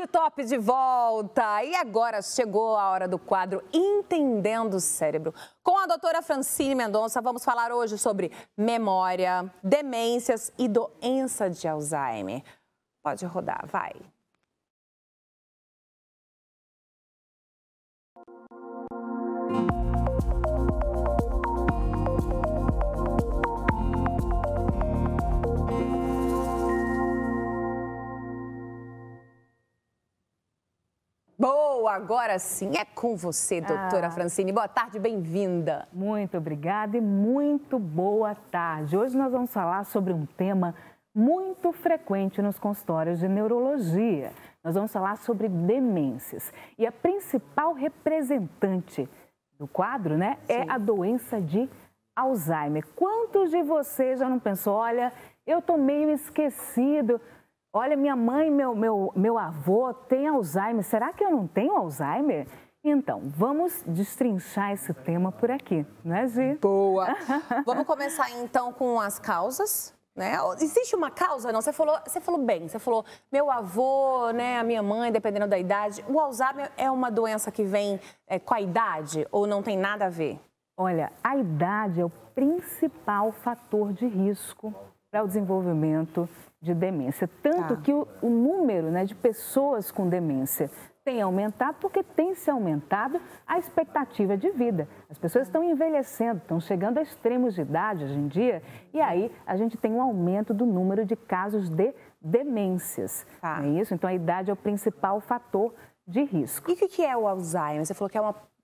Tarde Top de volta! E agora chegou a hora do quadro Entendendo o Cérebro. Com a doutora Francine Mendonça, vamos falar hoje sobre memória, demências e doença de Alzheimer. Pode rodar, vai! Boa, agora sim é com você, doutora Francine. Boa tarde, bem-vinda. Muito obrigada e muito boa tarde. Hoje nós vamos falar sobre um tema muito frequente nos consultórios de neurologia. Nós vamos falar sobre demências. E a principal representante do quadro, né, é a doença de Alzheimer. Quantos de vocês já não pensou, olha, eu tô meio esquecido, olha, minha mãe, meu avô tem Alzheimer, será que eu não tenho Alzheimer? Então, vamos destrinchar esse tema por aqui, não é, Gi? Boa! Vamos começar então com as causas, né? Existe uma causa? Não, você falou bem, você falou meu avô, né, a minha mãe, dependendo da idade. O Alzheimer é uma doença que vem com a idade ou não tem nada a ver? Olha, a idade é o principal fator de risco para o desenvolvimento de demência. Tanto que o número, né, de pessoas com demência tem aumentado porque tem se aumentado a expectativa de vida. As pessoas estão envelhecendo, estão chegando a extremos de idade hoje em dia e aí a gente tem um aumento do número de casos de demências. Não é isso? Então a idade é o principal fator de risco. E o que é o Alzheimer? Você falou que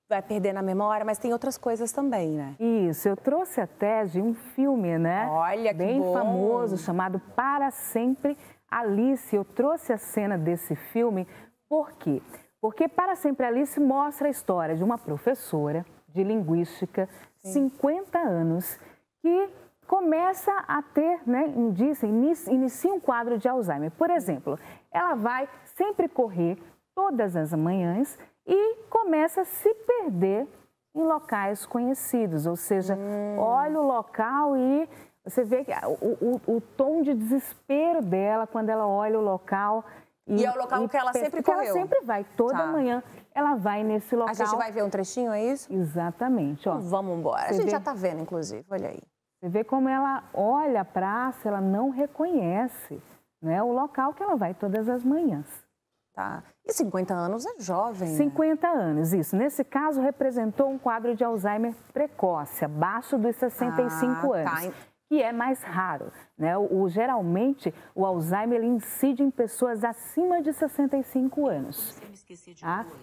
vai perder na memória, mas tem outras coisas também, né? Isso, eu trouxe até de um filme, né? Olha, que bem bom. famoso, chamado Para Sempre Alice. Eu trouxe a cena desse filme, por quê? Porque Para Sempre Alice mostra a história de uma professora de linguística, 50 anos, que começa a ter, né, inicia um quadro de Alzheimer. Por exemplo, ela vai sempre correr todas as manhãs e começa a se perder em locais conhecidos, ou seja, olha o local e você vê que o tom de desespero dela quando ela olha o local. E é o local que ela sempre correu? Ela sempre vai, toda manhã ela vai nesse local. A gente vai ver um trechinho, é isso? Exatamente. Ó, vamos embora, a gente já está vendo, inclusive, olha aí. Você vê como ela olha a praça, ela não reconhece, né, o local que ela vai todas as manhãs. Tá. E 50 anos é jovem, 50 anos, isso. Nesse caso, representou um quadro de Alzheimer precoce, abaixo dos 65 anos, que é mais raro, né? Geralmente, o Alzheimer ele incide em pessoas acima de 65 anos.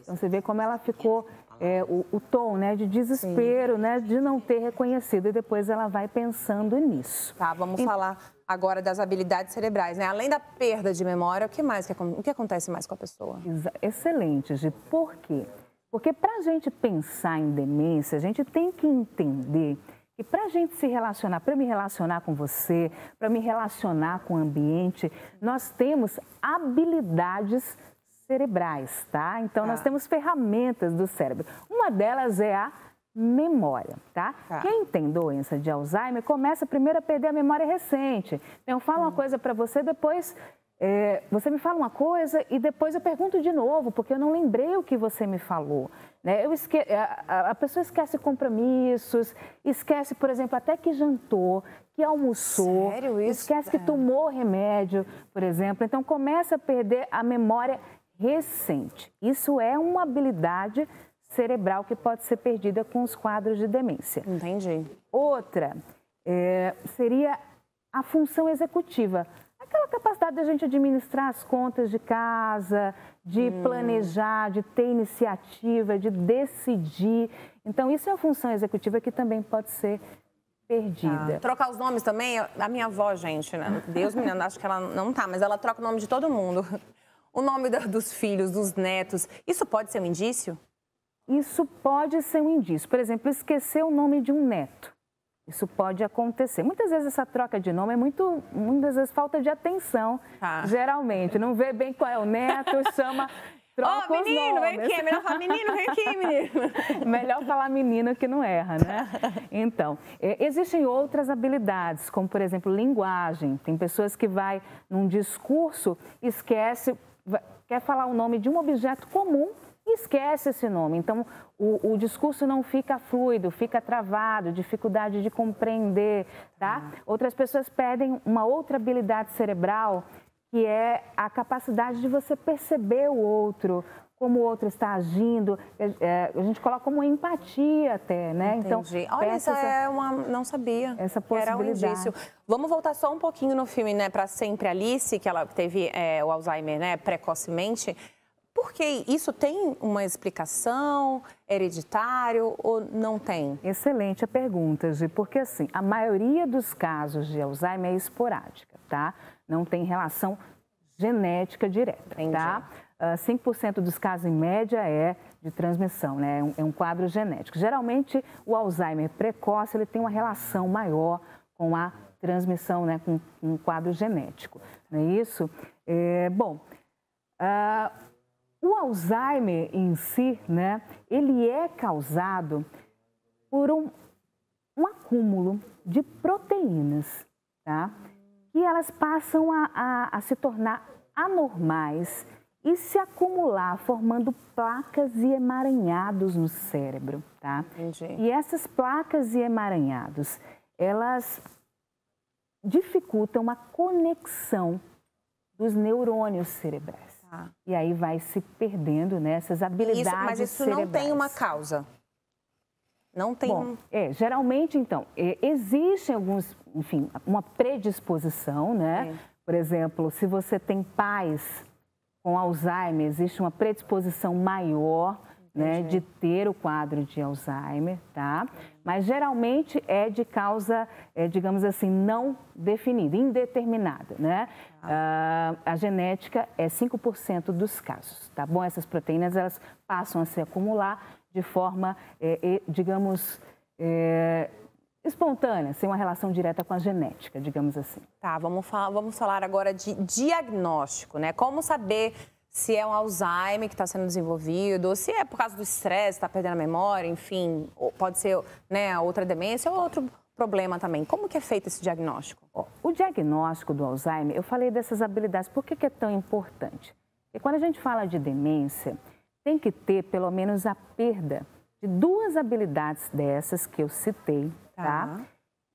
Então, você vê como ela ficou, o tom, né, de desespero, né, de não ter reconhecido, e depois ela vai pensando nisso. Tá, vamos falar agora das habilidades cerebrais, né? Além da perda de memória, o que acontece mais com a pessoa? Excelente, Gi. Por quê? Porque para a gente pensar em demência, a gente tem que entender que para a gente se relacionar, para me relacionar com você, para me relacionar com o ambiente, nós temos habilidades cerebrais, tá? Então, nós temos ferramentas do cérebro. Uma delas é a memória, tá? Quem tem doença de Alzheimer começa primeiro a perder a memória recente. Então, eu falo uma coisa para você, depois você me fala uma coisa e depois eu pergunto de novo, porque eu não lembrei o que você me falou. Né? A pessoa esquece compromissos, esquece, por exemplo, até que jantou, que almoçou, esquece que tomou remédio, por exemplo. Então, começa a perder a memória recente. Isso é uma habilidade cerebral que pode ser perdida com os quadros de demência. Entendi. Outra seria a função executiva. Aquela capacidade da gente administrar as contas de casa, de planejar, de ter iniciativa, de decidir. Então, isso é a função executiva que também pode ser perdida. Trocar os nomes também, a minha avó, gente, né? Deus me engane, acho que ela não tá, mas ela troca o nome de todo mundo. O nome dos filhos, dos netos, isso pode ser um indício? Isso pode ser um indício. Por exemplo, esquecer o nome de um neto. Isso pode acontecer. Muitas vezes essa troca de nome é muitas vezes falta de atenção, geralmente. Não vê bem qual é o neto, chama, troca os menino, nomes. vem aqui. Melhor falar menino, vem aqui, menino. Melhor falar menino que não erra, né? Então, existem outras habilidades, como, por exemplo, linguagem. Tem pessoas que vai num discurso, esquece quer falar o nome de um objeto comum e esquece esse nome. Então, o discurso não fica fluido, fica travado, dificuldade de compreender, tá? Outras pessoas perdem uma outra habilidade cerebral, que é a capacidade de você perceber o outro, como o outro está agindo. A gente coloca como empatia até, né? Entendi. Então, olha, essa é uma... Não sabia. Essa possibilidade. Era um indício. Vamos voltar só um pouquinho no filme, né? Para Sempre Alice, que ela teve o Alzheimer, né? Precocemente. Por que isso tem uma explicação hereditário ou não tem? Excelente a pergunta, Gi, porque assim, a maioria dos casos de Alzheimer é esporádica, tá? Não tem relação genética direta, entendi, tá? 5% dos casos, em média, é de transmissão, né? É um quadro genético. Geralmente, o Alzheimer precoce, ele tem uma relação maior com a transmissão, né? Com um quadro genético, não é isso? O Alzheimer em si, né? Ele é causado por um acúmulo de proteínas, tá? E elas passam a se tornar anormais e se acumular, formando placas e emaranhados no cérebro, tá? Entendi. E essas placas e emaranhados, elas dificultam a conexão dos neurônios cerebrais. Ah. E aí vai se perdendo, né, essas habilidades cerebrais. Mas isso não tem uma causa? Não tem... Bom, geralmente, então, existem alguns, enfim, uma predisposição, né? Por exemplo, se você tem pais com Alzheimer, existe uma predisposição maior, né, de ter o quadro de Alzheimer, tá? Mas geralmente é de causa, digamos assim, não definida, indeterminada, né? A genética é 5% dos casos, tá bom? Essas proteínas, elas passam a se acumular de forma, digamos, espontânea, sem uma relação direta com a genética, digamos assim. Tá, vamos falar agora de diagnóstico, né? Como saber se é um Alzheimer que está sendo desenvolvido, ou se é por causa do estresse, está perdendo a memória, enfim, ou pode ser, né, outra demência ou outro problema também. Como que é feito esse diagnóstico? O diagnóstico do Alzheimer, eu falei dessas habilidades, por que é tão importante? Porque quando a gente fala de demência, tem que ter pelo menos a perda de 2 habilidades dessas que eu citei, tá?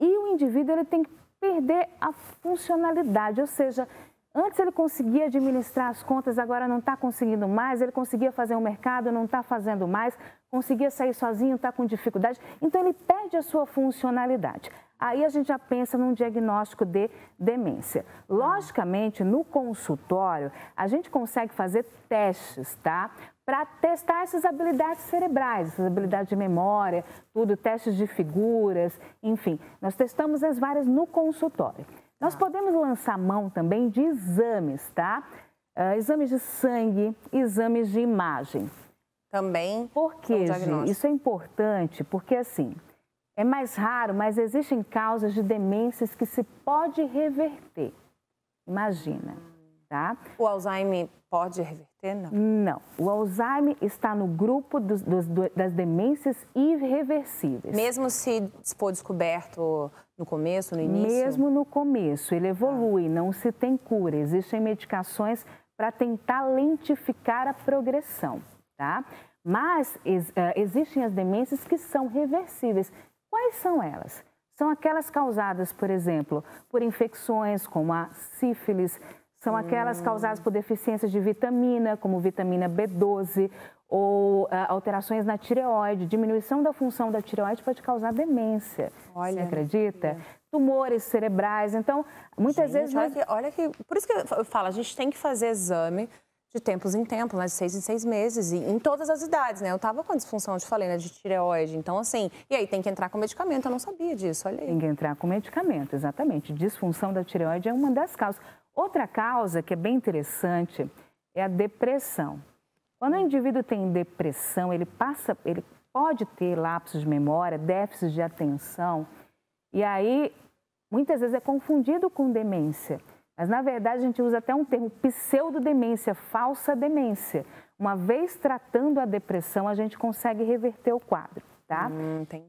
E o indivíduo, ele tem que perder a funcionalidade, ou seja, antes ele conseguia administrar as contas, agora não está conseguindo mais, ele conseguia fazer um mercado, não está fazendo mais, conseguia sair sozinho, está com dificuldade, então ele perde a sua funcionalidade. Aí a gente já pensa num diagnóstico de demência. Logicamente, no consultório, a gente consegue fazer testes, tá? Para testar essas habilidades cerebrais, essas habilidades de memória, tudo, testes de figuras, enfim. Nós testamos as várias no consultório. Nós podemos lançar mão também de exames, tá? Exames de sangue, exames de imagem. Também. Por quê, Gi? Isso é importante porque, assim, é mais raro, mas existem causas de demências que se pode reverter. Imagina, tá? O Alzheimer pode reverter, não? Não. O Alzheimer está no grupo das demências irreversíveis. Mesmo se for descoberto no começo, no início? Mesmo no começo. Ele evolui, não se tem cura. Existem medicações para tentar lentificar a progressão, tá? Mas existem as demências que são reversíveis. Quais são elas? São aquelas causadas, por exemplo, por infecções como a sífilis, são aquelas causadas por deficiências de vitamina, como vitamina B12, ou alterações na tireoide. Diminuição da função da tireoide pode causar demência. Olha, você acredita? Tumores cerebrais. Então, muitas vezes... Olha que... Por isso que eu falo, a gente tem que fazer exame de tempos em tempos, né? De 6 em 6 meses, e em todas as idades, né? Eu tava com disfunção, eu te falei, né? De tireoide. Então, assim, e aí tem que entrar com medicamento, eu não sabia disso, olha aí. Tem que entrar com medicamento, exatamente. Disfunção da tireoide é uma das causas. Outra causa que é bem interessante é a depressão. Quando o indivíduo tem depressão, ele pode ter lapsos de memória, déficit de atenção, e aí muitas vezes é confundido com demência. Mas, na verdade, a gente usa até um termo pseudodemência, falsa demência. Uma vez tratando a depressão, a gente consegue reverter o quadro, tá?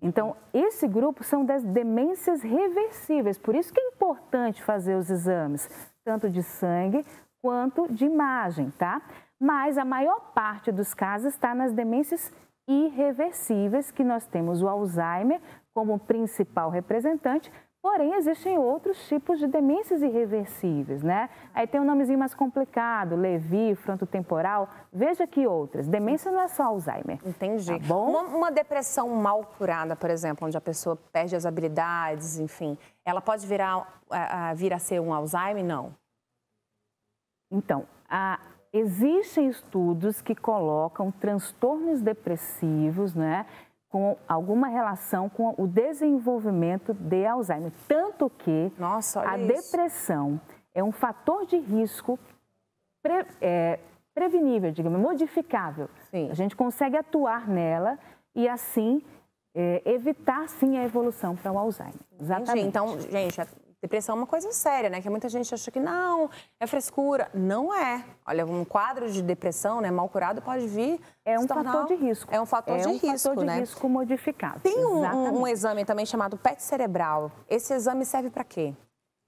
Então, esse grupo são das demências reversíveis. Por isso que é importante fazer os exames, tanto de sangue quanto de imagem, tá? Mas a maior parte dos casos está nas demências irreversíveis, que nós temos o Alzheimer como principal representante, porém existem outros tipos de demências irreversíveis, né? Aí tem um nomezinho mais complicado, Lewy, frontotemporal, veja que outras. Demência não é só Alzheimer. Entendi. Tá bom? Uma depressão mal curada, por exemplo, onde a pessoa perde as habilidades, enfim, ela pode vir a ser um Alzheimer? Não. Então, existem estudos que colocam transtornos depressivos, né, com alguma relação com o desenvolvimento de Alzheimer. Tanto que a depressão é um fator de risco prevenível, digamos, modificável. Sim. A gente consegue atuar nela e, assim, evitar, sim, a evolução para o Alzheimer. Exatamente. Então, gente, depressão é uma coisa séria, né? Que muita gente acha que não, é frescura. Não é. Olha, um quadro de depressão, né, mal curado, pode vir... É um fator de risco. É um fator de risco, né? É um fator de risco modificado. Tem um exame também chamado PET cerebral. Esse exame serve para quê?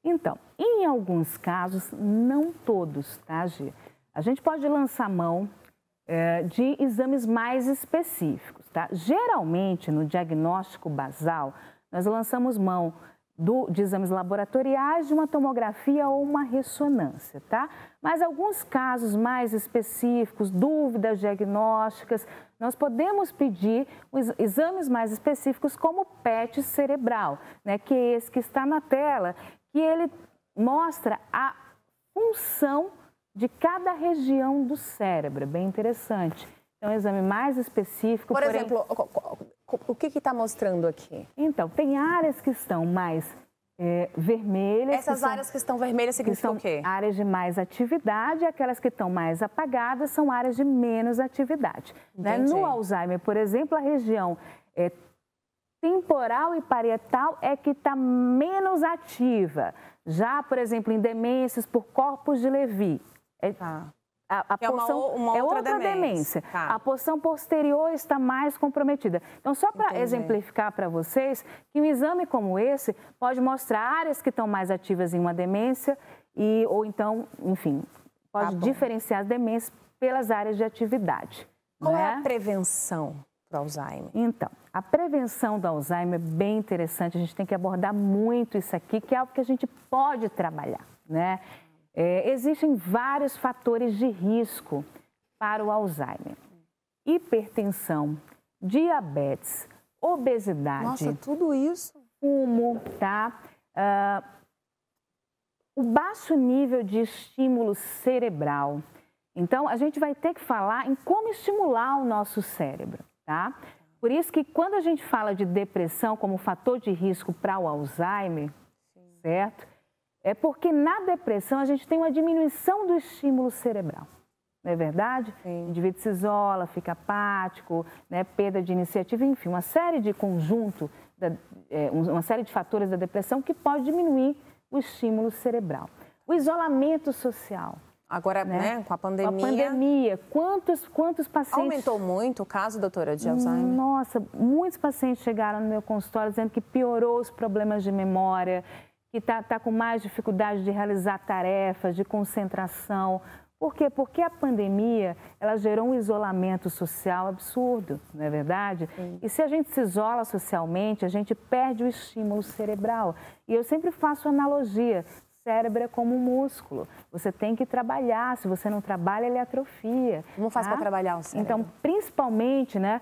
Então, em alguns casos, não todos, tá, Gi? A gente pode lançar mão de exames mais específicos, tá? Geralmente, no diagnóstico basal, nós lançamos mão de exames laboratoriais, de uma tomografia ou uma ressonância, tá? Mas alguns casos mais específicos, dúvidas diagnósticas, nós podemos pedir os exames mais específicos como o PET cerebral, né? Que é esse que está na tela, que ele mostra a função de cada região do cérebro, bem interessante. É um exame mais específico. Por exemplo, o que está mostrando aqui? Então, tem áreas que estão mais vermelhas. Essas áreas que estão vermelhas significam o quê? Áreas de mais atividade, aquelas que estão mais apagadas são áreas de menos atividade. Né? No Alzheimer, por exemplo, a região temporal e parietal é que está menos ativa. Já, por exemplo, em demências por corpos de Lewy. A porção é outra demência. Tá. A porção posterior está mais comprometida. Então, só para exemplificar para vocês que um exame como esse pode mostrar áreas que estão mais ativas em uma demência ou então, enfim, pode diferenciar as demências pelas áreas de atividade. Qual é a prevenção para o Alzheimer? Então, a prevenção do Alzheimer é bem interessante. A gente tem que abordar muito isso aqui, que é algo que a gente pode trabalhar, né? Existem vários fatores de risco para o Alzheimer. Hipertensão, diabetes, obesidade. Nossa, tudo isso? Fumo, tá? O baixo nível de estímulo cerebral. Então, a gente vai ter que falar em como estimular o nosso cérebro, tá? Por isso que quando a gente fala de depressão como fator de risco para o Alzheimer, certo? É porque na depressão a gente tem uma diminuição do estímulo cerebral, não é verdade? Sim. O indivíduo se isola, fica apático, né, perda de iniciativa, enfim, uma série de uma série de fatores da depressão que pode diminuir o estímulo cerebral. O isolamento social. Agora, né, com a pandemia... Com a pandemia, quantos pacientes... Aumentou muito o caso, doutora, de Alzheimer? Nossa, muitos pacientes chegaram no meu consultório dizendo que piorou os problemas de memória, que está com mais dificuldade de realizar tarefas, de concentração. Por quê? Porque a pandemia, ela gerou um isolamento social absurdo, não é verdade? Sim. E se a gente se isola socialmente, a gente perde o estímulo cerebral. E eu sempre faço analogia, cérebro é como um músculo. Você tem que trabalhar, se você não trabalha, ele atrofia. Como faz para trabalhar o cérebro? Então, principalmente, né,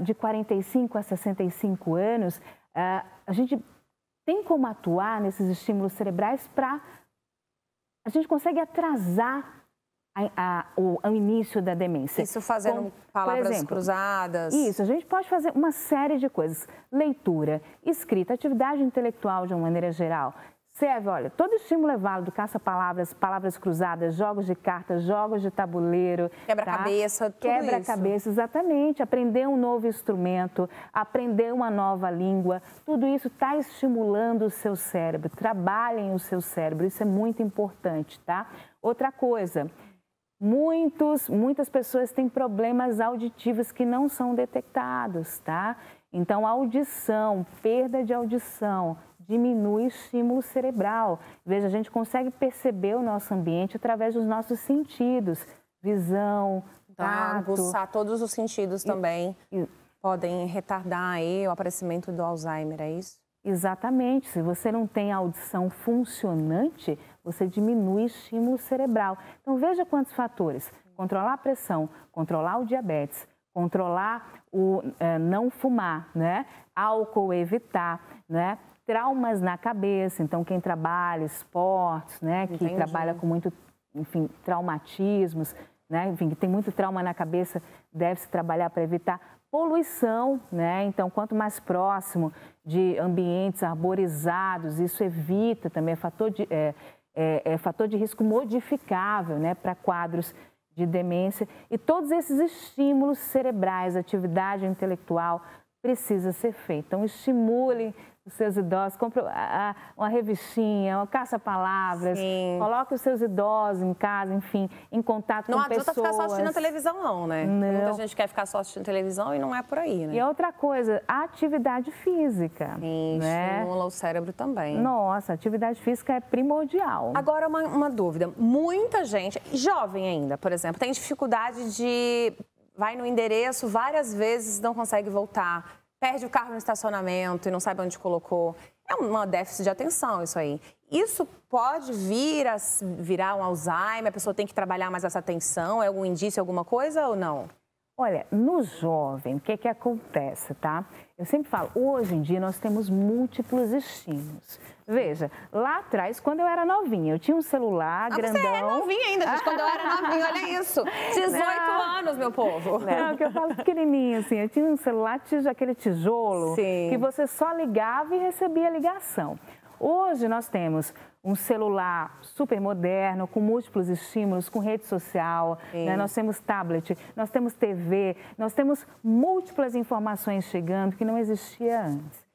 de 45 a 65 anos, a gente tem como atuar nesses estímulos cerebrais para... A gente consegue atrasar o início da demência. Isso fazendo palavras cruzadas? Isso, a gente pode fazer uma série de coisas. Leitura, escrita, atividade intelectual de uma maneira geral. Serve, olha, todo estímulo é válido, caça-palavras, palavras cruzadas, jogos de cartas, jogos de tabuleiro. Quebra-cabeça, tudo isso. Quebra-cabeça, exatamente. Aprender um novo instrumento, aprender uma nova língua, tudo isso está estimulando o seu cérebro. Trabalhem o seu cérebro, isso é muito importante, tá? Outra coisa, muitas pessoas têm problemas auditivos que não são detectados, tá? Então, a audição, perda de audição, diminui o estímulo cerebral. Veja, a gente consegue perceber o nosso ambiente através dos nossos sentidos, visão, tato. Aguçar todos os sentidos também podem retardar aí o aparecimento do Alzheimer, é isso? Exatamente. Se você não tem audição funcionante, você diminui o estímulo cerebral. Então, veja quantos fatores. Controlar a pressão, controlar o diabetes, controlar o não fumar, né? Álcool evitar, né? Traumas na cabeça, então quem trabalha esportes, né? Que trabalha com muito, enfim, traumatismos, né? Enfim, que tem muito trauma na cabeça, deve-se trabalhar para evitar. Poluição, né? Então, quanto mais próximo de ambientes arborizados, isso evita também, é fator de risco modificável, né? Para quadros de demência. E todos esses estímulos cerebrais, atividade intelectual, precisa ser feita. Então, estimule os seus idosos, compre uma revistinha, uma caça-palavras, coloque os seus idosos em casa, enfim, em contato com pessoas. Não adianta ficar só assistindo a televisão, não, né? Não. Muita gente quer ficar só assistindo televisão e não é por aí, né? E outra coisa, a atividade física. Sim, né? Estimula o cérebro também. Nossa, a atividade física é primordial. Agora, uma dúvida. Muita gente, jovem ainda, por exemplo, tem dificuldade de... vai no endereço várias vezes, não consegue voltar. Perde o carro no estacionamento e não sabe onde colocou. É uma déficit de atenção isso aí. Isso pode virar um Alzheimer? A pessoa tem que trabalhar mais essa atenção? É algum indício, alguma coisa ou não? Olha, no jovem, o que acontece, tá? Eu sempre falo, hoje em dia nós temos múltiplos estímulos. Veja, lá atrás, quando eu era novinha, eu tinha um celular grandão. Você é novinha ainda, gente, quando eu era novinha, olha isso. 18 anos, meu povo. Não, que eu falo pequenininho, assim, eu tinha um celular, aquele tijolo, que você só ligava e recebia ligação. Hoje nós temos um celular super moderno, com múltiplos estímulos, com rede social, né? Nós temos tablet, nós temos TV, nós temos múltiplas informações chegando que não existia antes.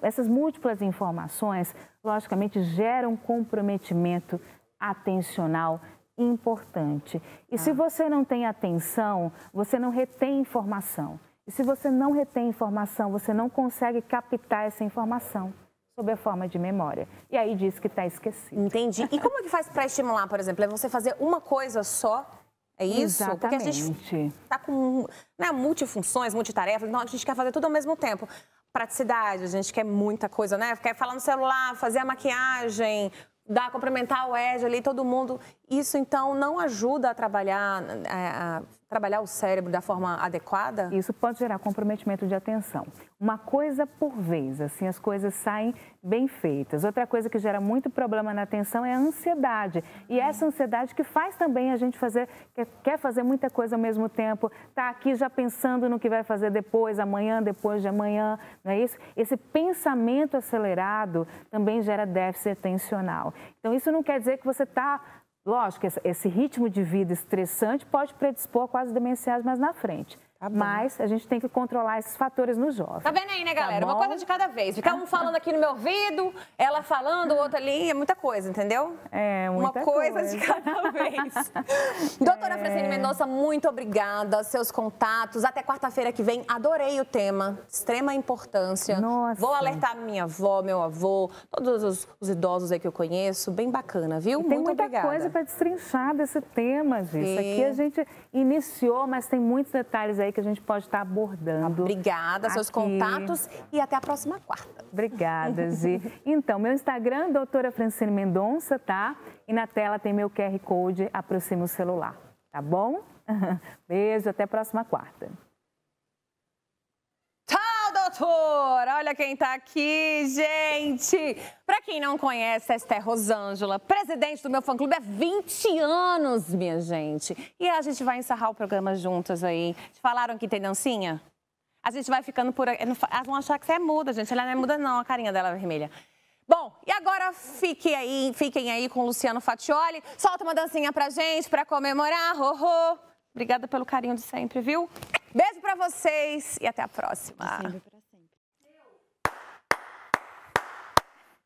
Essas múltiplas informações, logicamente, geram um comprometimento atencional importante. E se você não tem atenção, você não retém informação. E se você não retém informação, você não consegue captar essa informação sob a forma de memória. E aí diz que está esquecido. Entendi. E como é que faz para estimular, por exemplo? É você fazer uma coisa só? É isso? Exatamente. Porque a gente está com multifunções, multitarefas, então a gente quer fazer tudo ao mesmo tempo. Praticidade, a gente quer muita coisa, né? Quer falar no celular, fazer a maquiagem, cumprimentar o Ed ali, todo mundo. Isso, então, não ajuda a trabalhar o cérebro da forma adequada? Isso pode gerar comprometimento de atenção. Uma coisa por vez, assim, as coisas saem bem feitas. Outra coisa que gera muito problema na atenção é a ansiedade. E essa ansiedade que faz também a gente quer fazer muita coisa ao mesmo tempo, tá aqui já pensando no que vai fazer depois, amanhã, depois de amanhã, não é isso? Esse pensamento acelerado também gera déficit atencional. Então, isso não quer dizer que você está... Lógico, esse ritmo de vida estressante pode predispor a quadros demenciais mais na frente. Mas a gente tem que controlar esses fatores no jovem. Tá vendo aí, né, galera? Uma coisa de cada vez. Ficar um falando aqui no meu ouvido, ela falando, o outro ali, é muita coisa, entendeu? É, muita coisa. Uma coisa de cada vez. Doutora Francine Mendonça, muito obrigada. Seus contatos. Até quarta-feira que vem. Adorei o tema. Extrema importância. Nossa. Vou alertar minha avó, meu avô, todos os idosos aí que eu conheço. Bem bacana, viu? Muito obrigada. Tem muita coisa para destrinchar desse tema, Gi. Isso aqui a gente iniciou, mas tem muitos detalhes aí que a gente pode estar abordando. Obrigada, seus contatos e até a próxima quarta. Obrigada, Gi. Então, meu Instagram, doutora Francine Mendonça, tá? E na tela tem meu QR Code, aproxima o celular, tá bom? Beijo, até a próxima quarta. Doutora, olha quem tá aqui, gente! Pra quem não conhece, esta é Rosângela, presidente do meu fã-clube há 20 anos, minha gente. E a gente vai encerrar o programa juntas aí. Falaram que tem dancinha? A gente vai ficando por aqui. Elas vão achar que você é muda, gente. Ela não é muda não, a carinha dela é vermelha. Bom, e agora fiquem aí com o Luciano Faccioli. Solta uma dancinha pra gente, pra comemorar. Obrigada pelo carinho de sempre, viu? Beijo pra vocês e até a próxima.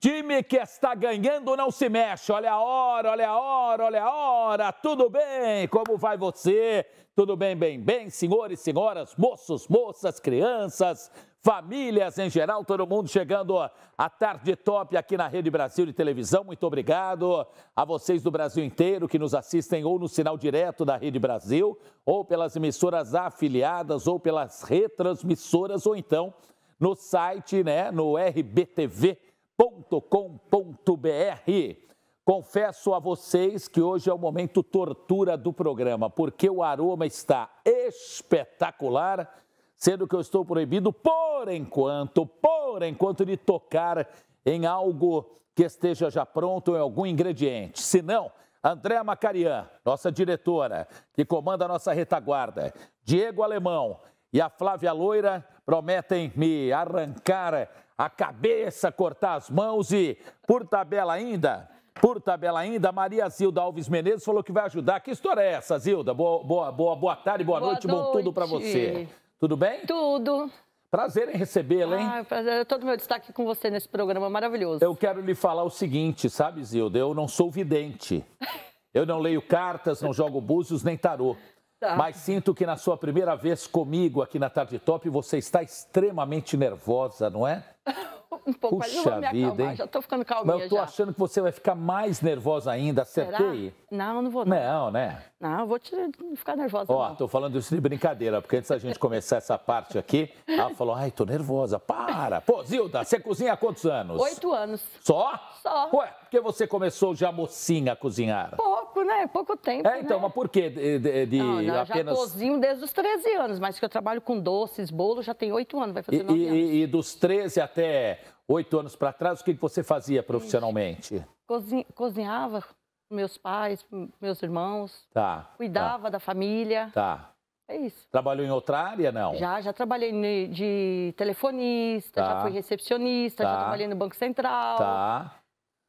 Time que está ganhando não se mexe. Olha a hora, olha a hora, olha a hora. Tudo bem? Como vai você? Tudo bem, bem, senhores, senhoras, moços, moças, crianças, famílias em geral, todo mundo chegando à Tarde Top aqui na Rede Brasil de Televisão. Muito obrigado a vocês do Brasil inteiro que nos assistem ou no sinal direto da Rede Brasil, ou pelas emissoras afiliadas, ou pelas retransmissoras, ou então no site, né, no rbtv.com.br. Confesso a vocês que hoje é o momento tortura do programa, porque o aroma está espetacular, sendo que eu estou proibido, por enquanto, de tocar em algo que esteja já pronto, em algum ingrediente. Se não, Andréa Macarian, nossa diretora, que comanda a nossa retaguarda, Diego Alemão e a Flávia Loira prometem me arrancar a cabeça, cortar as mãos e, por tabela ainda, Maria Zilda Alves Menezes falou que vai ajudar. Que história é essa, Zilda? Boa tarde, boa noite, bom tudo para você. Tudo bem? Tudo. Prazer em recebê-la, hein? Prazer é todo meu destaque com você nesse programa maravilhoso. Eu quero lhe falar o seguinte, sabe, Zilda? Eu não sou vidente. Eu não leio cartas, não jogo búzios, nem tarô. Tá. Mas sinto que na sua primeira vez comigo aqui na Tarde Top, você está extremamente nervosa, não é? Um pouco, mas não vou me acalmar, hein? Já tô ficando calminha. Mas eu tô achando que você vai ficar mais nervosa ainda, acertei? Será? Não, não vou não. Não, né? Não, eu vou ficar nervosa. Ó, tô falando isso de brincadeira, porque antes da gente começar essa parte aqui, ela falou, ai, tô nervosa, para. Pô, Zilda, você cozinha há quantos anos? 8 anos. Só? Só. Ué, por que você começou já mocinha a cozinhar? Pouco, né? Pouco tempo, então, né? Mas por quê? Não, apenas... já cozinho desde os 13 anos, mas que eu trabalho com doces, bolo, já tem 8 anos, vai fazer 9 anos. E dos 13 até 8 anos para trás, o que você fazia profissionalmente? Cozinhava com meus pais, meus irmãos. Tá. Cuidava da família. Tá. É isso. Trabalhou em outra área, não? Já trabalhei de telefonista, já fui recepcionista, já trabalhei no Banco Central. Tá.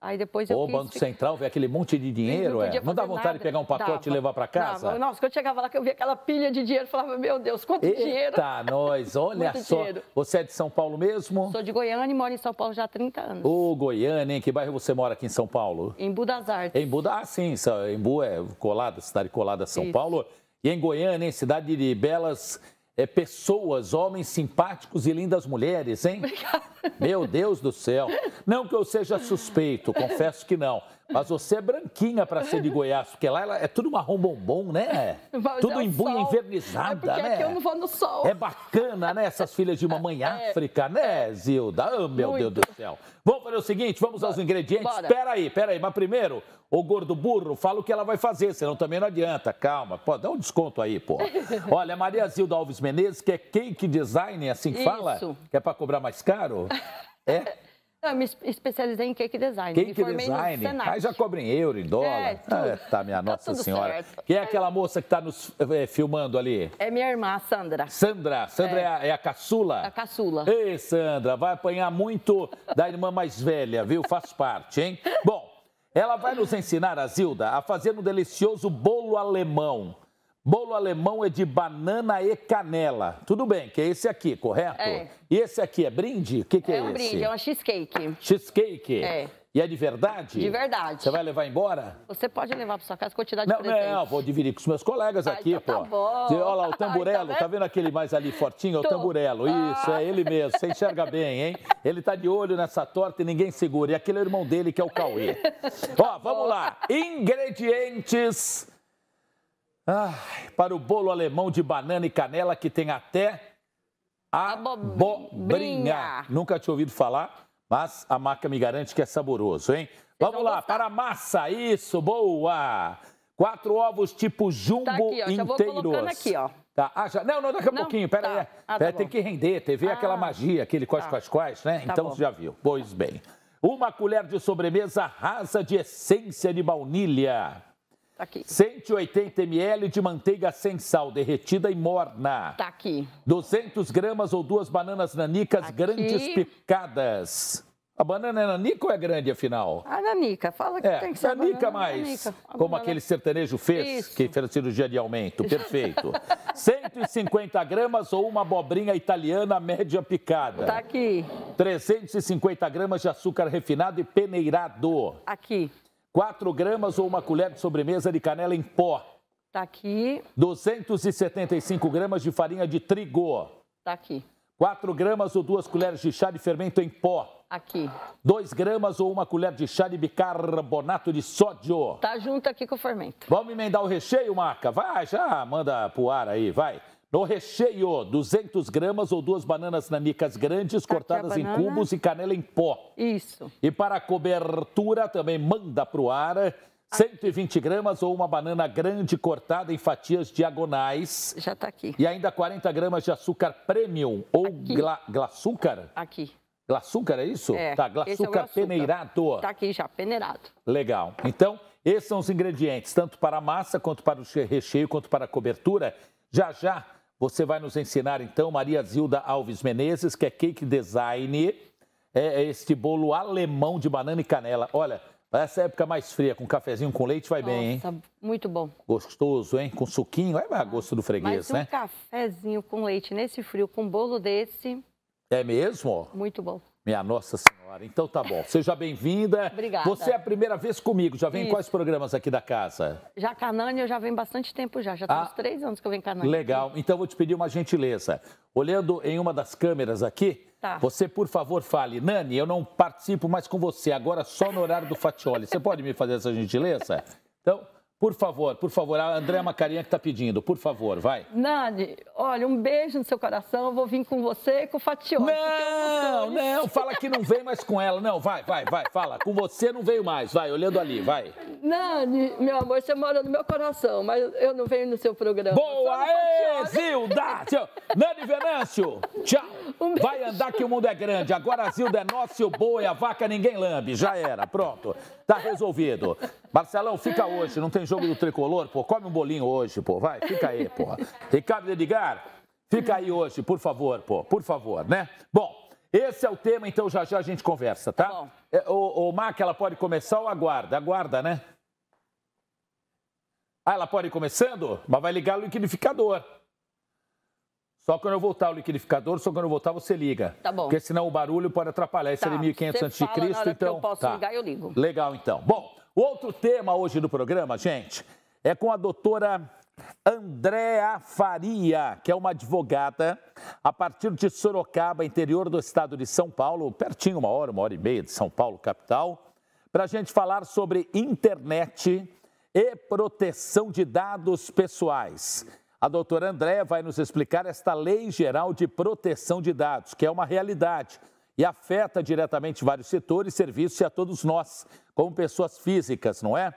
Aí depois eu Banco Central, vê aquele monte de dinheiro, não dá vontade de pegar um pacote e levar para casa? Nossa, quando eu chegava lá, que eu via aquela pilha de dinheiro, eu falava, meu Deus, quanto dinheiro. Eita, nós, olha só. Dinheiro. Você é de São Paulo mesmo? Sou de Goiânia e moro em São Paulo já há 30 anos. Ô, Goiânia, em que bairro você mora aqui em São Paulo? Em Embu das Artes. Em Embu, sim, Embu é colada, cidade colada a São Paulo. E em Goiânia, cidade de belas pessoas, homens simpáticos e lindas mulheres, hein? Obrigada. Meu Deus do céu. Não que eu seja suspeito, confesso que não. Mas você é branquinha para ser de Goiás, porque lá é tudo marrom bombom, né? Mas tudo embuia invernizada, né? Aqui eu não vou no sol. É bacana, né? Essas filhas de mamãe África, né, Zilda? Oh, meu Deus do céu. Vamos fazer o seguinte, vamos aos ingredientes? Espera aí. Mas primeiro, o gordo burro, fala o que ela vai fazer, senão também não adianta. Calma, pô, dá um desconto aí, pô. Olha, Maria Zilda Alves Menezes, que é cake design, assim que fala? Que é para cobrar mais caro? É? Eu me especializei em cake design. Cake design? Aí já cobra em euro, em dólar. Tá, minha Nossa Senhora. Certo. Quem é aquela moça que está nos filmando ali? É minha irmã, Sandra. Sandra é a caçula? A caçula. Ei, Sandra, vai apanhar muito da irmã mais velha, viu? Faz parte, hein? Bom, ela vai nos ensinar, a Zilda, a fazer um delicioso bolo alemão. Bolo alemão é de banana e canela. Tudo bem, que é esse aqui, correto? É. E esse aqui é brinde? O que é esse? É um brinde, é uma cheesecake. Cheesecake? É. E é de verdade? De verdade. Você vai levar embora? Você pode levar para sua casa quantidade de presente. Não, vou dividir com os meus colegas aqui, então pô. Tá bom. Olha lá, o Tamburello, tá vendo aquele mais ali fortinho? É o Tamburello, isso, é ele mesmo, você enxerga bem, hein? Ele tá de olho nessa torta e ninguém segura. E aquele é o irmão dele, que é o Cauê. Ó, vamos lá, ingredientes... para o bolo alemão de banana e canela, que tem até abobrinha. Nunca tinha ouvido falar, mas a marca me garante que é saboroso, hein? Vamos lá, para a massa, isso, boa! 4 ovos tipo jumbo aqui, ó, inteiros. Já vou colocando aqui, ó. Tá, não, daqui a pouquinho, pera aí. Tá tem que render, teve aquela magia, aquele quais, né? Tá então bom. você já viu. Pois bem. 1 colher de sobremesa rasa de essência de baunilha. Tá aqui. 180 ml de manteiga sem sal, derretida e morna. Tá aqui. 200 gramas ou 2 bananas nanicas grandes picadas. A banana é nanica ou é grande, afinal? A nanica, fala que tem que ser nanica mais, como aquele sertanejo fez, que fez cirurgia de aumento, perfeito. 150 gramas ou uma abobrinha italiana média picada. Tá aqui. 350 gramas de açúcar refinado e peneirado. Aqui. 4 gramas ou uma colher de sobremesa de canela em pó. Tá aqui. 275 gramas de farinha de trigo. Tá aqui. 4 gramas ou 2 colheres de chá de fermento em pó. Aqui. 2 gramas ou uma colher de chá de bicarbonato de sódio. Tá junto aqui com o fermento. Vamos emendar o recheio, Maca? Vai, já manda pro ar aí, vai. No recheio, 200 gramas ou 2 bananas nanicas grandes cortadas em cubos e canela em pó. Isso. E para a cobertura, também manda pro ar 120 gramas ou uma banana grande cortada em fatias diagonais. Já tá aqui. E ainda 40 gramas de açúcar premium ou glaçúcar. Aqui. Glaçúcar, é isso? É, tá, glaçúcar peneirado. Tá aqui já, peneirado. Legal. Então, esses são os ingredientes, tanto para a massa, quanto para o recheio, quanto para a cobertura. Já, já, você vai nos ensinar, então, Maria Zilda Alves Menezes, que é cake design, é este bolo alemão de banana e canela. Olha, essa época mais fria, com cafezinho com leite, vai bem, hein? Nossa, muito bom. Gostoso, hein? Com suquinho, vai a gosto do freguês, né? Mas cafezinho com leite nesse frio, com bolo desse... É mesmo? Muito bom. Minha Nossa Senhora. Então tá bom. Seja bem-vinda. Obrigada. Você é a primeira vez comigo. Já vem em quais programas aqui da casa? Já Canane eu já venho bastante tempo já. Já tem uns 3 anos que eu venho Canane. Legal. Então vou te pedir uma gentileza. Olhando em uma das câmeras aqui, você, por favor, fale. Nani, eu não participo mais com você. Agora só no horário do Fatioli. Você pode me fazer essa gentileza? Então... Por favor, a Andréa Macarinha que está pedindo, por favor, vai. Nani, olha, um beijo no seu coração, eu vou vir com você e com o Fatioli. Não, fala que não vem mais com ela, não, vai, fala, com você não veio mais, vai, olhando ali, vai. Nani, meu amor, você mora no meu coração, mas eu não venho no seu programa. Boa, Zilda! Nani Venâncio, tchau. Vai andar que o mundo é grande, agora a Zilda é nossa e o boi, a vaca ninguém lambe, já era, pronto, tá resolvido. Marcelão, fica hoje, não tem jogo do Tricolor, pô, come um bolinho hoje, pô, vai, fica aí, pô. Ricardo Edgar, fica aí hoje, por favor, pô, por favor, né? Bom, esse é o tema, então já já a gente conversa, tá? Bom. O Mac, ela pode começar ou aguarda? Aguarda, né? Ah, ela pode ir começando? Mas vai ligar o liquidificador. Só quando eu voltar o liquidificador, só quando eu voltar você liga. Tá bom. Porque senão o barulho pode atrapalhar. Esse é de 1500 a.C., então... eu posso ligar, eu ligo. Legal, então. Bom, o outro tema hoje do programa, gente, é com a doutora Andréa Faria, que é uma advogada a partir de Sorocaba, interior do estado de São Paulo, pertinho, 1 hora e meia de São Paulo, capital, para a gente falar sobre internet e proteção de dados pessoais. A doutora Andréa vai nos explicar esta Lei Geral de Proteção de Dados, que é uma realidade e afeta diretamente vários setores, serviços e a todos nós, como pessoas físicas, não é?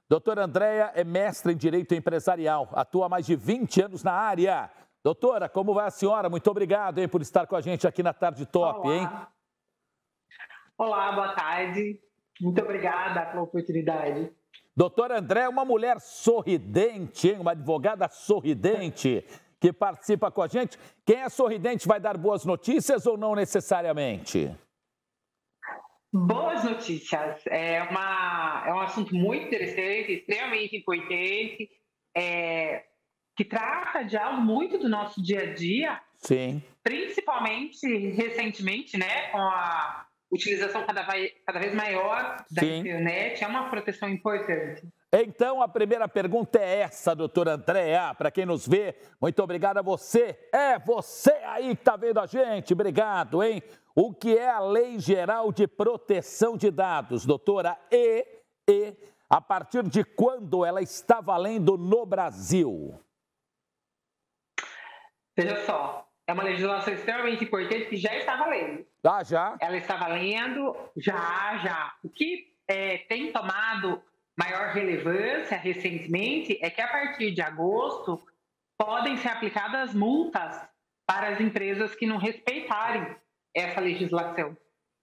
Doutora Andréa é mestre em Direito Empresarial, atua há mais de 20 anos na área. Doutora, como vai a senhora? Muito obrigado, hein, por estar com a gente aqui na Tarde Top, Olá. hein? Olá, boa tarde. Muito obrigada pela oportunidade. Doutora Andréa é uma mulher sorridente, hein? Uma advogada sorridente que participa com a gente. Quem é sorridente vai dar boas notícias ou não necessariamente? Boas notícias. É um assunto muito interessante, extremamente importante, que trata de algo muito do nosso dia a dia. Sim. Principalmente recentemente, né, com a utilização cada vez maior da internet, é uma proteção importante. Então, a primeira pergunta é essa, doutora Andréa, para quem nos vê, muito obrigado a você. É você aí que está vendo a gente, obrigado, hein? O que é a Lei Geral de Proteção de Dados, doutora? E a partir de quando ela está valendo no Brasil? Veja só, é uma legislação extremamente importante que já está valendo. Ah, já? Ela está valendo já. O que tem tomado maior relevância recentemente é que a partir de agosto podem ser aplicadas multas para as empresas que não respeitarem essa legislação.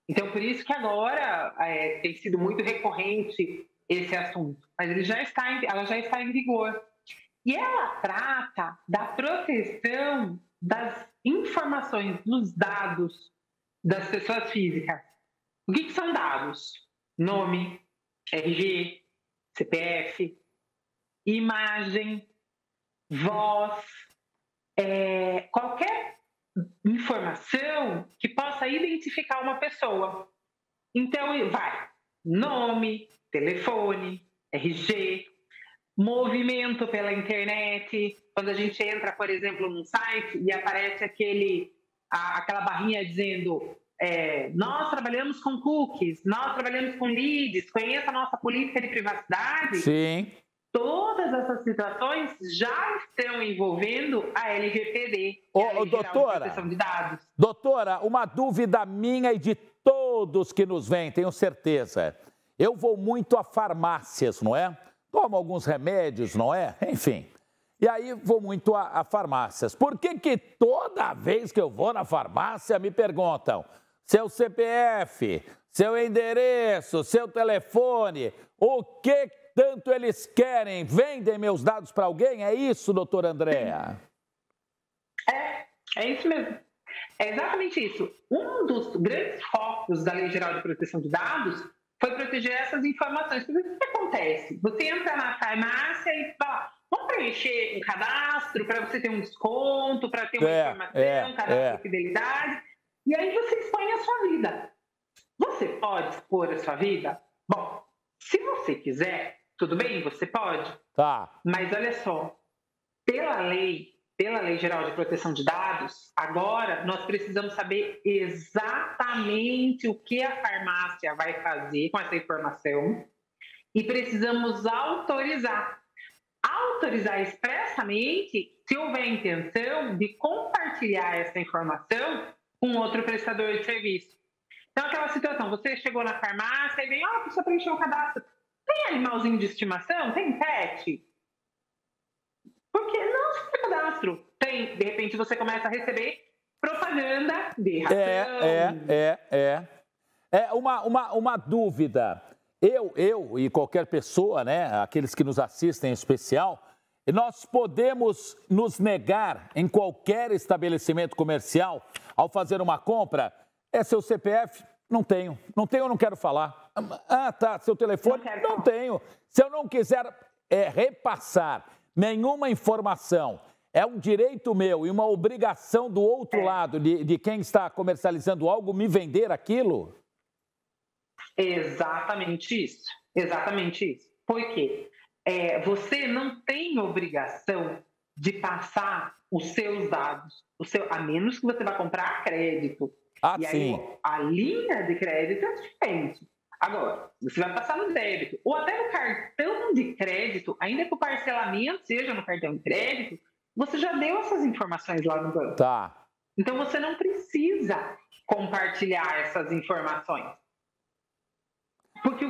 Então, por isso que agora tem sido muito recorrente esse assunto. Mas ela já está em vigor. E ela trata da proteção das informações, dos dados das pessoas físicas. O que são dados? Nome, RG, CPF, imagem, voz, qualquer informação que possa identificar uma pessoa. Então, vai nome, telefone, RG, movimento pela internet. Quando a gente entra, por exemplo, num site e aparece aquela barrinha dizendo nós trabalhamos com cookies, nós trabalhamos com leads, conheça a nossa política de privacidade. Sim. Todas essas situações já estão envolvendo a LGPD, doutora, Proteção de Dados. Doutora, uma dúvida minha e de todos que nos veem, tenho certeza. Eu vou muito a farmácias, não é? Tomo alguns remédios, não é? Enfim. E aí vou muito a farmácias. Por que toda vez que eu vou na farmácia me perguntam seu CPF, seu endereço, seu telefone, o que tanto eles querem? Vendem meus dados para alguém? É isso, doutora Andréa? É isso mesmo. É exatamente isso. Um dos grandes focos da Lei Geral de Proteção de Dados foi proteger essas informações. Porque o que acontece? Você entra na farmácia e fala, vamos preencher um cadastro para você ter um desconto, para ter uma informação, cadastro de fidelidade, e aí você expõe a sua vida. Você pode expor a sua vida? Bom, se você quiser, tudo bem, você pode. Tá. Mas olha só, pela Lei Geral de Proteção de Dados, agora nós precisamos saber exatamente o que a farmácia vai fazer com essa informação e precisamos autorizar expressamente se houver intenção de compartilhar essa informação com outro prestador de serviço. Então, aquela situação, você chegou na farmácia e vem, precisa preencher um cadastro. Tem animalzinho de estimação? Tem pet? Porque não se tem cadastro. Tem, de repente você começa a receber propaganda de ração. Uma dúvida. Eu e qualquer pessoa, né, aqueles que nos assistem em especial, nós podemos nos negar em qualquer estabelecimento comercial ao fazer uma compra? É seu CPF? Não tenho. Não tenho, eu não quero falar. Tá. Seu telefone? Não tenho. Se eu não quiser repassar nenhuma informação, é um direito meu e uma obrigação do outro lado, de quem está comercializando algo, me vender aquilo? Exatamente isso. Exatamente isso. Por quê? Você não tem obrigação de passar os seus dados, a menos que você vá comprar crédito. E sim. Aí, a linha de crédito é diferente. Agora, você vai passar no débito ou até no cartão de crédito, ainda que o parcelamento seja no cartão de crédito, você já deu essas informações lá no banco. Tá. Então, você não precisa compartilhar essas informações. Porque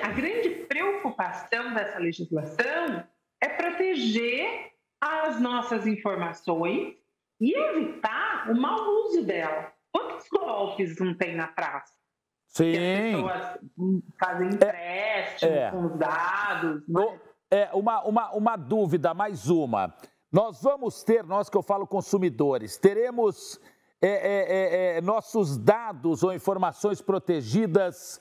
a grande preocupação dessa legislação é proteger as nossas informações e evitar o mau uso dela. Quantos golpes não tem na praça? Sim. Que as pessoas fazem empréstimo com os dados. Uma dúvida, mais uma. Nós vamos ter, nós que eu falo consumidores, teremos nossos dados ou informações protegidas,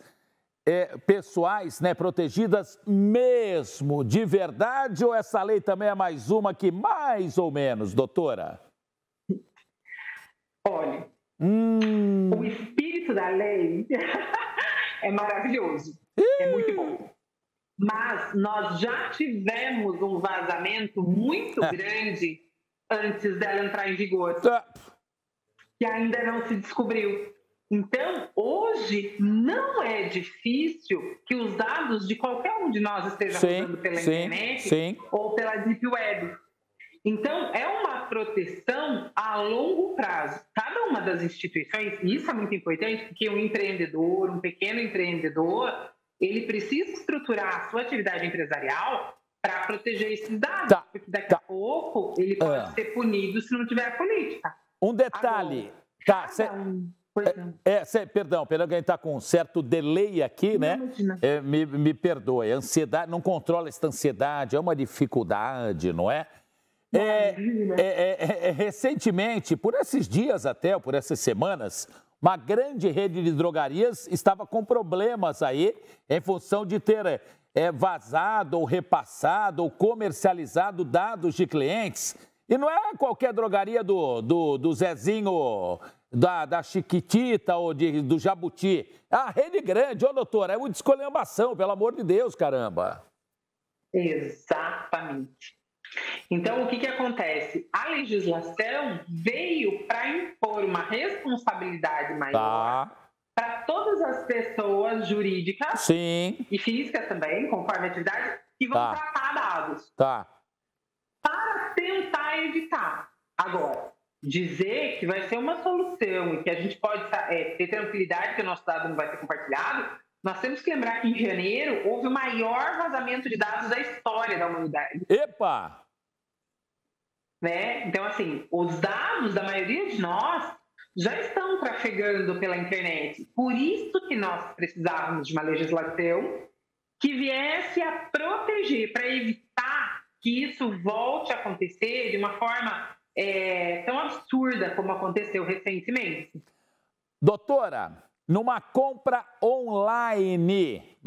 pessoais, né, protegidas mesmo, de verdade, ou essa lei também é mais uma que mais ou menos, doutora? Olha, o espírito da lei é maravilhoso, é muito bom. Mas nós já tivemos um vazamento muito grande antes dela entrar em vigor, que ainda não se descobriu. Então, hoje, não é difícil que os dados de qualquer um de nós esteja usando pela internet ou pela Deep Web. Então, é uma proteção a longo prazo. Cada uma das instituições, e isso é muito importante, porque um empreendedor, um pequeno empreendedor, ele precisa estruturar a sua atividade empresarial para proteger esses dados, porque daqui a pouco ele pode ser punido se não tiver política. Um detalhe. Perdão, que a gente está com um certo delay aqui, né? Me perdoe. Ansiedade, não controla essa ansiedade, é uma dificuldade, não é? Recentemente, por esses dias até, por essas semanas, uma grande rede de drogarias estava com problemas aí em função de ter vazado ou repassado ou comercializado dados de clientes. E não é qualquer drogaria do Zezinho, da Chiquitita ou do Jabuti. É a rede grande, ô doutora, é uma esculhambação, pelo amor de Deus, caramba. Exatamente. Então, o que acontece? A legislação veio para impor uma responsabilidade maior para todas as pessoas jurídicas Sim. e físicas também, conforme a atividade, que vão tratar dados. Para tentar evitar. Agora, dizer que vai ser uma solução e que a gente pode ter tranquilidade que o nosso dado não vai ser compartilhado, nós temos que lembrar que em janeiro houve o maior vazamento de dados da história da humanidade. Epa! Né? Então, assim, os dados da maioria de nós já estão trafegando pela internet. Por isso que nós precisávamos de uma legislação que viesse a proteger, para evitar que isso volte a acontecer de uma forma tão absurda como aconteceu recentemente. Doutora, numa compra online,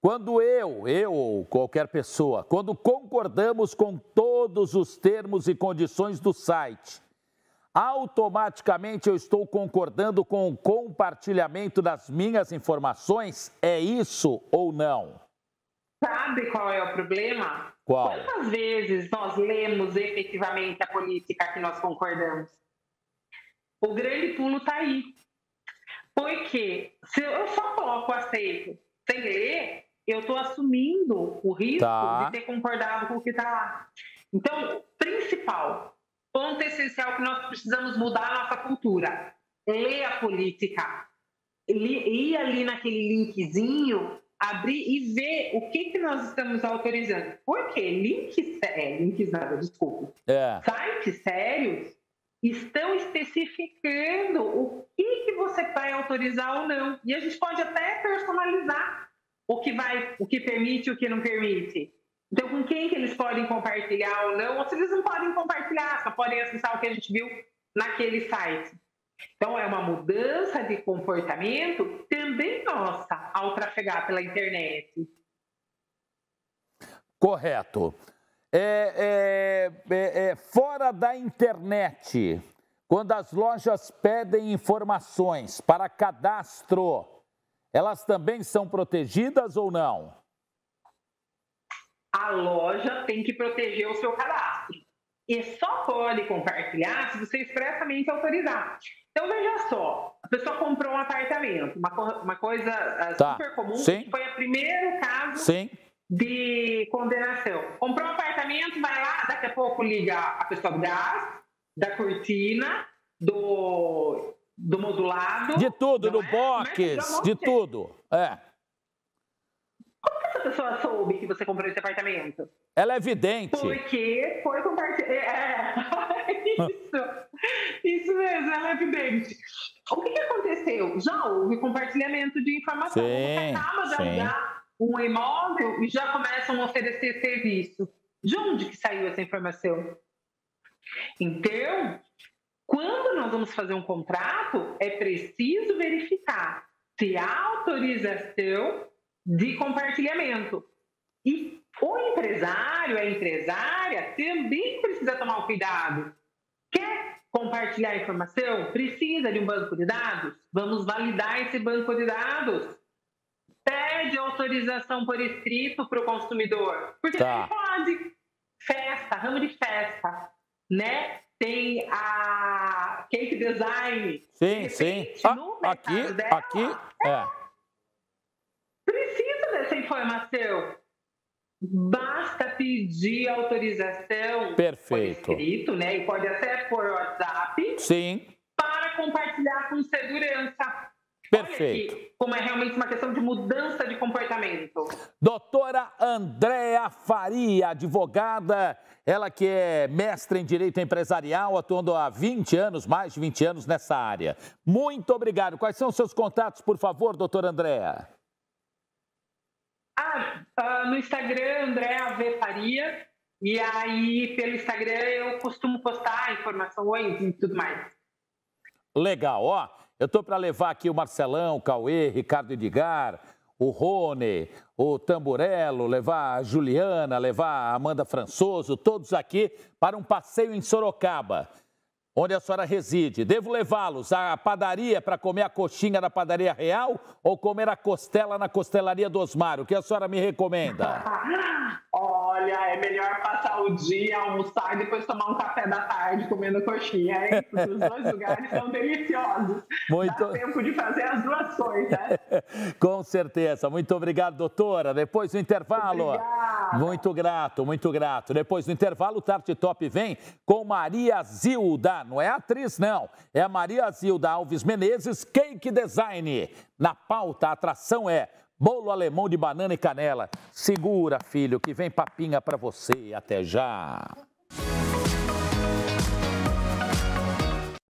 quando eu ou qualquer pessoa, quando concordamos com todos os termos e condições do site, automaticamente eu estou concordando com o compartilhamento das minhas informações? É isso ou não? Sabe qual é o problema? Qual? Quantas vezes nós lemos efetivamente a política que nós concordamos? O grande pulo está aí. Porque se eu só coloco aceito sem ler, eu estou assumindo o risco de ter concordado com o que está lá. Então, principal, ponto essencial que nós precisamos mudar a nossa cultura. Ler a política. Ir ali naquele linkzinho, abrir e ver o que nós estamos autorizando. Porque sites sérios estão especificando o que você vai autorizar ou não. E a gente pode até personalizar o que permite e o que não permite. Então, com quem que eles podem compartilhar ou não, ou se eles não podem compartilhar, só podem acessar o que a gente viu naquele site. Então, é uma mudança de comportamento também nossa ao trafegar pela internet. Correto. Fora da internet, quando as lojas pedem informações para cadastro, elas também são protegidas ou não? A loja tem que proteger o seu cadastro. E só pode compartilhar se você expressamente autorizar. Então, veja só, a pessoa comprou um apartamento, uma coisa super comum, que foi o primeiro caso de condenação. Comprou um apartamento, vai lá, daqui a pouco liga a pessoa do gás, da cortina, do modulado. De tudo, do box, de tudo. Como que essa pessoa soube que você comprou esse apartamento? Ela é vidente. Porque foi compartilhado. Isso mesmo, ela é vidente. O que aconteceu? Já houve compartilhamento de informação. Você acaba de alugar um imóvel e já começam a oferecer serviço. De onde que saiu essa informação? Então, quando nós vamos fazer um contrato, é preciso verificar se há autorização de compartilhamento. E o empresário, a empresária, também precisa tomar o cuidado. Quer compartilhar a informação? Precisa de um banco de dados? Vamos validar esse banco de dados. Pede autorização por escrito para o consumidor. Porque ele pode. Festa, ramo de festa, né? Tem a cake design. Sim. Aqui. Precisa dessa informação. Basta pedir autorização por escrito, né? E pode até por WhatsApp. Para compartilhar com segurança. Perfeito. Olha aqui, como é realmente uma questão de mudança de comportamento. Doutora Andréa Faria, advogada, ela que é mestre em Direito Empresarial, atuando há 20 anos, mais de 20 anos nessa área. Muito obrigado. Quais são os seus contatos, por favor, doutora Andréa? No Instagram, Andréa V. Faria. E aí, pelo Instagram, eu costumo postar informações e tudo mais. Legal, ó. Eu tô para levar aqui o Marcelão, o Cauê, Ricardo Edgar, o Rony, o Tamburello, levar a Juliana, levar a Amanda Françoso, todos aqui para um passeio em Sorocaba, onde a senhora reside. Devo levá-los à padaria para comer a coxinha da Padaria Real ou comer a costela na Costelaria do Osmar? O que a senhora me recomenda? Olha, é melhor passar o dia, almoçar e depois tomar um café da tarde comendo coxinha, hein? Porque os dois lugares são deliciosos. Dá tempo de fazer as duas coisas, né? Com certeza. Muito obrigado, doutora. Depois do intervalo... Obrigada. Muito grato, muito grato. Depois do intervalo, o Tarde Top vem com Maria Zilda. Não é atriz, não. É a Maria Zilda Alves Menezes, Cake Design. Na pauta, a atração é bolo alemão de banana e canela. Segura, filho, que vem papinha para você. Até já.